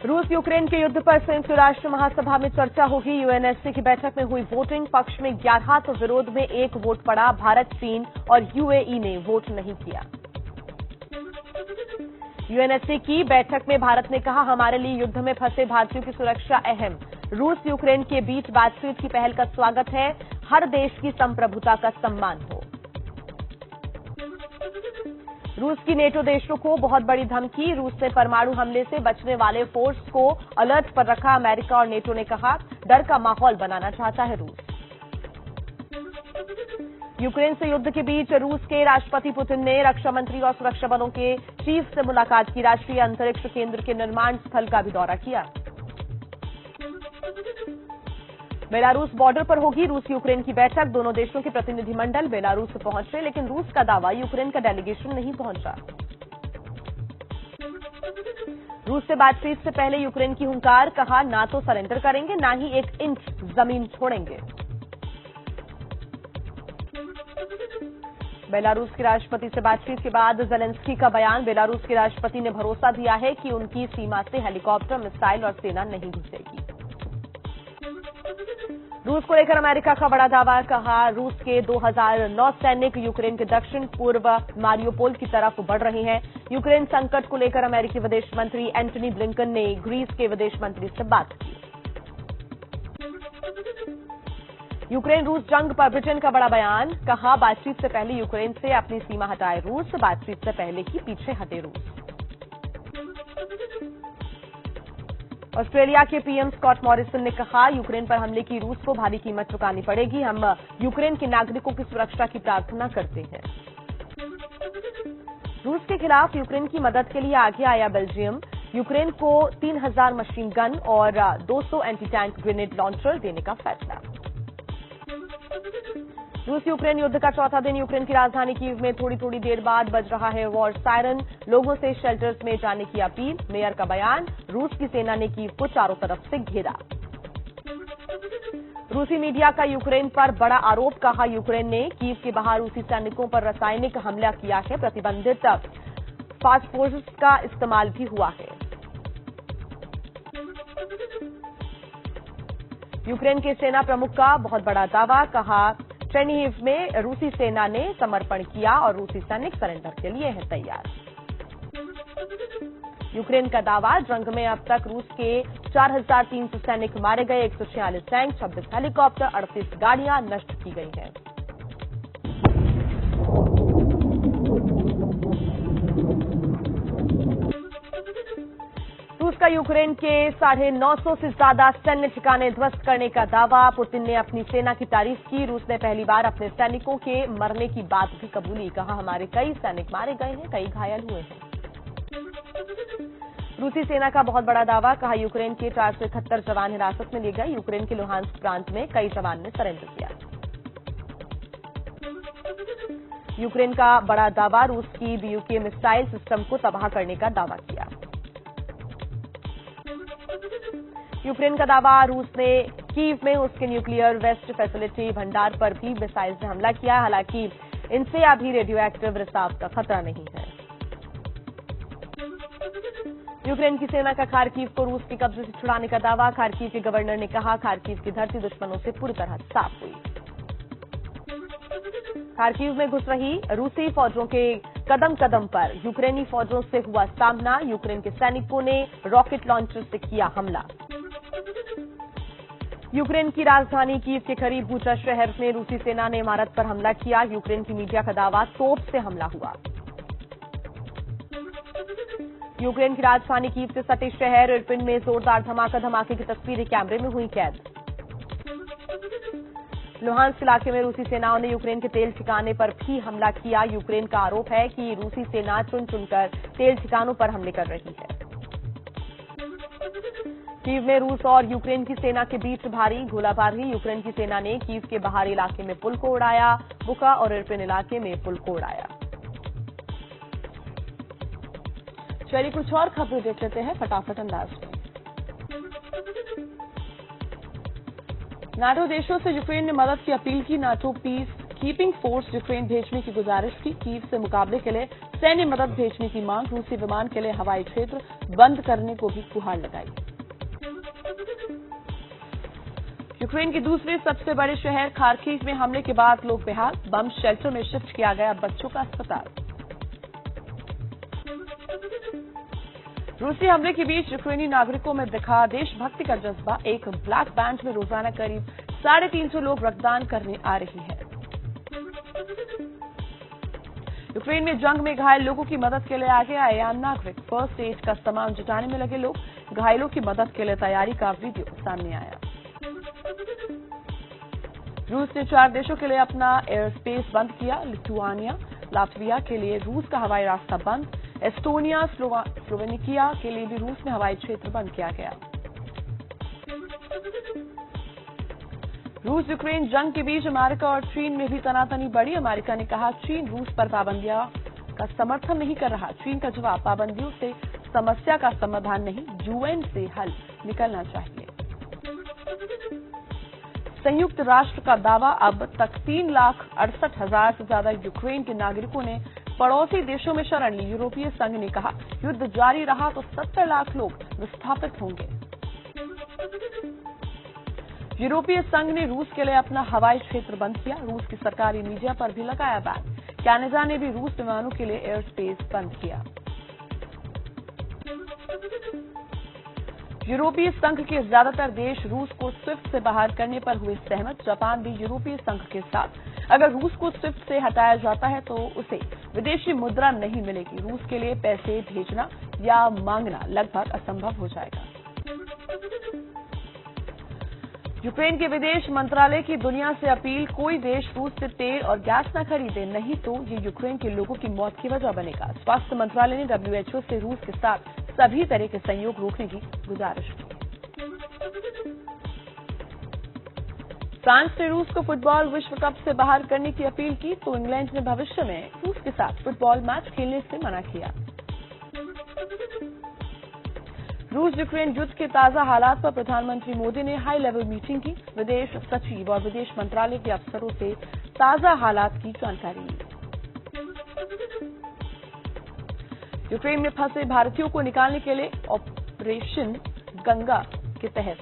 रूस यूक्रेन के युद्ध पर संयुक्त राष्ट्र महासभा में चर्चा होगी। यूएनएससी की बैठक में हुई वोटिंग, पक्ष में 11 तो विरोध में 1 वोट पड़ा। भारत, चीन और यूएई ने वोट नहीं किया। यूएनएससी की बैठक में भारत ने कहा, हमारे लिए युद्ध में फंसे भारतीयों की सुरक्षा अहम। रूस यूक्रेन के बीच बातचीत की पहल का स्वागत है। हर देश की संप्रभुता का सम्मान हो। रूस की नेटो देशों को बहुत बड़ी धमकी, रूस ने परमाणु हमले से बचने वाले फोर्स को अलर्ट पर रखा। अमेरिका और नेटो ने कहा, डर का माहौल बनाना चाहता है रूस। यूक्रेन से युद्ध के बीच रूस के राष्ट्रपति पुतिन ने रक्षा मंत्री और सुरक्षा बलों के चीफ से मुलाकात की। राष्ट्रीय अंतरिक्ष केंद्र के निर्माण स्थल का भी दौरा किया। बेलारूस बॉर्डर पर होगी रूस यूक्रेन की बैठक। दोनों देशों के प्रतिनिधिमंडल बेलारूस पहुंचे, लेकिन रूस का दावा, यूक्रेन का डेलीगेशन नहीं पहुंचा। रूस से बातचीत से पहले यूक्रेन की हुंकार, कहा, ना तो सरेंडर करेंगे, ना ही 1 इंच जमीन छोड़ेंगे। बेलारूस के राष्ट्रपति से बातचीत के बाद जेलेंस्की का बयान, बेलारूस के राष्ट्रपति ने भरोसा दिया है कि उनकी सीमा से हेलीकॉप्टर, मिसाइल और सेना नहीं घुसेगी। रूस को लेकर अमेरिका का बड़ा दावा, कहा, रूस के 2009 सैनिक यूक्रेन के दक्षिण पूर्व मारियोपोल की तरफ बढ़ रहे हैं। यूक्रेन संकट को लेकर अमेरिकी विदेश मंत्री एंटनी ब्लिंकन ने ग्रीस के विदेश मंत्री से बात की। यूक्रेन रूस जंग पर ब्रिटेन का बड़ा बयान, कहा, बातचीत से पहले यूक्रेन से अपनी सीमा हटाए रूस, बातचीत से पहले ही पीछे हटे रूस। ऑस्ट्रेलिया के पीएम स्कॉट मॉरिसन ने कहा, यूक्रेन पर हमले की रूस को भारी कीमत चुकानी पड़ेगी। हम यूक्रेन के नागरिकों की सुरक्षा की प्रार्थना करते हैं। रूस के खिलाफ यूक्रेन की मदद के लिए आगे आया बेल्जियम। यूक्रेन को 3000 मशीन गन और 200 एंटी टैंक ग्रेनेड लॉन्चर देने का फैसला। रूस यूक्रेन युद्ध का चौथा दिन, यूक्रेन की राजधानी कीव में थोड़ी देर बाद बज रहा है वॉर सायरन। लोगों से शेल्टर्स में जाने की अपील। मेयर का बयान, रूस की सेना ने कीव को चारों तरफ से घेरा। रूसी मीडिया का यूक्रेन पर बड़ा आरोप, कहा, यूक्रेन ने कीव के बाहर रूसी सैनिकों पर रासायनिक हमला किया है। प्रतिबंधित फास्फोरस का इस्तेमाल भी हुआ है। यूक्रेन के सेना प्रमुख का बहुत बड़ा दावा, कहा, चेर्निहिव में रूसी सेना ने समर्पण किया और रूसी सैनिक सरेंडर के लिए हैं तैयार। यूक्रेन का दावा, जंग में अब तक रूस के 4300 सैनिक मारे गए, 146 टैंक, 26 हेलीकॉप्टर, 38 गाड़ियां नष्ट की गई हैं। रूस का यूक्रेन के 950 से ज्यादा सैन्य ठिकाने ध्वस्त करने का दावा। पुतिन ने अपनी सेना की तारीफ की। रूस ने पहली बार अपने सैनिकों के मरने की बात भी कबूली, कहा, हमारे कई सैनिक मारे गए हैं, कई घायल हुए हैं। रूसी सेना का बहुत बड़ा दावा, कहा, यूक्रेन के 471 जवान हिरासत में लिए गए। यूक्रेन के लुहांस्क प्रांत में कई जवान ने सरेंडर किया। यूक्रेन का बड़ा दावा, रूस की बीयूके मिसाइल सिस्टम को तबाह करने का दावा किया। यूक्रेन का दावा, रूस ने कीव में उसके न्यूक्लियर वेस्ट फैसिलिटी भंडार पर भी मिसाइल से हमला किया। हालांकि इनसे अभी रेडियो एक्टिव रिसाव का खतरा नहीं है। यूक्रेन की सेना का खार्किव को रूस के कब्जे से छुड़ाने का दावा। खार्किव के गवर्नर ने कहा, खार्किव की धरती दुश्मनों से पूरी तरह साफ हुई। खार्किव में घुस रही रूसी फौजों के कदम कदम पर यूक्रेनी फौजों से हुआ सामना। यूक्रेन के सैनिकों ने रॉकेट लॉन्चर से किया हमला। यूक्रेन की राजधानी कीव के करीब बूचा शहर में रूसी सेना ने इमारत पर हमला किया। यूक्रेन की मीडिया का दावा, तोप से हमला हुआ। यूक्रेन की राजधानी कीव से सटे शहर इरपिन में जोरदार धमाके की तस्वीरें कैमरे में हुई कैद। लुहांस्क इलाके में रूसी सेनाओं ने यूक्रेन के तेल ठिकाने पर भी हमला किया। यूक्रेन का आरोप है कि रूसी सेना चुन चुनकर तेल ठिकानों पर हमले कर रही है। कीव में रूस और यूक्रेन की सेना के बीच भारी गोलाबारी। यूक्रेन की सेना ने कीव के बाहरी इलाके में पुल को उड़ाया। बुका और इरपिन इलाके में पुल को उड़ाया। चलिए कुछ और खबरें देख लेते हैं फटाफट अंदाज में। नाटो देशों से यूक्रेन ने मदद की अपील की। NATO peace keeping force Ukraine भेजने की गुजारिश की। कीव से मुकाबले के लिए सैन्य मदद भेजने की मांग। रूसी विमान के लिए हवाई क्षेत्र बंद करने को भी गुहार लगाई। यूक्रेन के दूसरे सबसे बड़े शहर खार्किव में हमले के बाद लोग बेहाल। बम शेल्टर में शिफ्ट किया गया बच्चों का अस्पताल। रूसी हमले के बीच यूक्रेनी नागरिकों में दिखा देशभक्ति का जज्बा। एक ब्लैक बैंड में रोजाना करीब 350 लोग रक्तदान करने आ रही है। यूक्रेन में जंग में घायल लोगों की मदद के लिए आगे आए आम नागरिक। फर्स्ट एड का सामान जुटाने में लगे लोग। घायलों की मदद के लिए तैयारी का वीडियो सामने आया। रूस ने 4 देशों के लिए अपना एयर स्पेस बंद किया। लिथुआनिया, लातविया के लिए रूस का हवाई रास्ता बंद। एस्टोनिया, स्लोवेनिया के लिए भी रूस में हवाई क्षेत्र बंद किया गया। रूस यूक्रेन जंग के बीच अमेरिका और चीन में भी तनातनी बढ़ी। अमेरिका ने कहा चीन रूस पर पाबंदियों का समर्थन नहीं कर रहा। चीन का जवाब, पाबंदियों से समस्या का समाधान नहीं, यूएन से हल निकलना चाहिए। संयुक्त राष्ट्र का दावा, अब तक 3,68,000 से ज्यादा यूक्रेन के नागरिकों ने पड़ोसी देशों में शरण ली। यूरोपीय संघ ने कहा युद्ध जारी रहा तो 70 लाख लोग विस्थापित होंगे। यूरोपीय संघ ने रूस के लिए अपना हवाई क्षेत्र बंद किया। रूस की सरकारी मीडिया पर भी लगाया बैन। कनाडा ने भी रूस विमानों के लिए एयर स्पेस बंद किया। यूरोपीय संघ के ज्यादातर देश रूस को स्विफ्ट से बाहर करने पर हुए सहमत। जापान भी यूरोपीय संघ के साथ। अगर रूस को स्विफ्ट से हटाया जाता है तो उसे विदेशी मुद्रा नहीं मिलेगी। रूस के लिए पैसे भेजना या मांगना लगभग असंभव हो जाएगा। यूक्रेन के विदेश मंत्रालय की दुनिया से अपील, कोई देश रूस से तेल और गैस न खरीदे, नहीं तो ये यूक्रेन के लोगों की मौत की वजह बनेगा। स्वास्थ्य मंत्रालय ने WHO से रूस के साथ सभी तरह के सहयोग रोकने की गुजारिश की। फ्रांस ने रूस को फुटबॉल विश्व कप से बाहर करने की अपील की तो इंग्लैंड ने भविष्य में रूस के साथ फुटबॉल मैच खेलने से मना किया। रूस यूक्रेन युद्ध के ताजा हालात पर प्रधानमंत्री मोदी ने हाई लेवल मीटिंग की। विदेश सचिव और विदेश मंत्रालय के अफसरों से ताजा हालात की जानकारी ली। यूक्रेन में फंसे भारतीयों को निकालने के लिए ऑपरेशन गंगा के तहत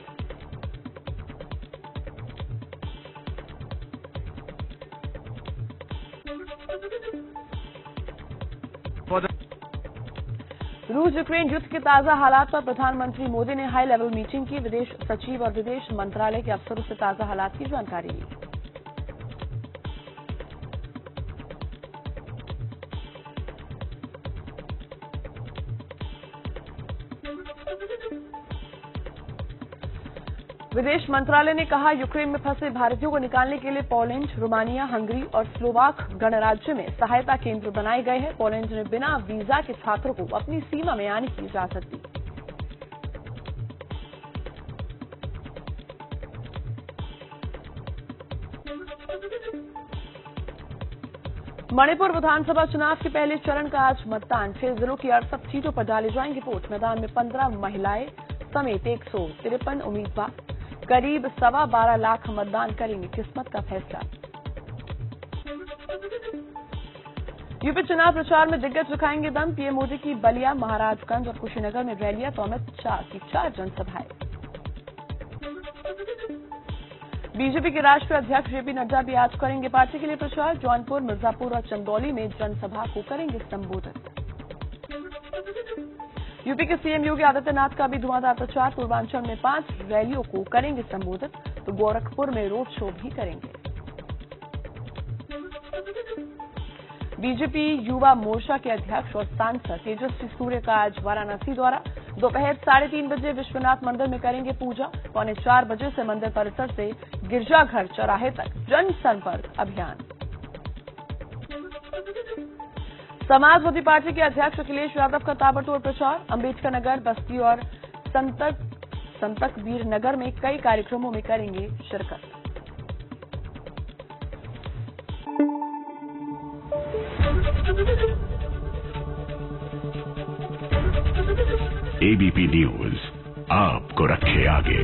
रूस यूक्रेन युद्ध के ताजा हालात पर प्रधानमंत्री मोदी ने हाई लेवल मीटिंग की। विदेश सचिव और विदेश मंत्रालय के अफसरों से ताजा हालात की जानकारी ली। विदेश मंत्रालय ने कहा यूक्रेन में फंसे भारतीयों को निकालने के लिए पोलैंड, रोमानिया, हंगरी और स्लोवाक गणराज्य में सहायता केंद्र बनाए गए हैं। पोलैंड ने बिना वीजा के छात्रों को अपनी सीमा में आने की इजाजत दी। मणिपुर विधानसभा चुनाव के पहले चरण का आज मतदान। 6 जिलों की 68 सीटों पर डाले जाएंगे वोट। मैदान में 15 महिलाएं समेत 153 उम्मीदवार करीब 12.25 लाख मतदान करेंगे। किस्मत का फैसला। यूपी चुनाव प्रचार में दिग्गज दिखाएंगे दम। पीएम मोदी की बलिया, महाराजगंज और कुशीनगर में रैलियां तो अमित शाह की 4 जनसभाएं। बीजेपी के राष्ट्रीय अध्यक्ष जेपी नड्डा भी आज करेंगे पार्टी के लिए प्रचार। जौनपुर, मिर्जापुर और चंदौली में जनसभा को करेंगे संबोधित। यूपी के सीएम योगी आदित्यनाथ का भी धुआंधार प्रचार। पूर्वांचल में 5 रैलियों को करेंगे संबोधित तो गोरखपुर में रोड शो भी करेंगे। बीजेपी युवा मोर्चा के अध्यक्ष और सांसद तेजस्वी सूर्य का आज वाराणसी दौरा। दोपहर 3:30 बजे विश्वनाथ मंदिर में करेंगे पूजा। 3:45 बजे से मंदिर परिसर से गिरजाघर चौराहे तक जनसंपर्क अभियान। समाजवादी पार्टी के अध्यक्ष अखिलेश यादव का ताबड़तोड़ प्रचार। अंबेडकर नगर, बस्ती और संतकबीर नगर में कई कार्यक्रमों में करेंगे शिरकत। एबीपी न्यूज आपको रखे आगे।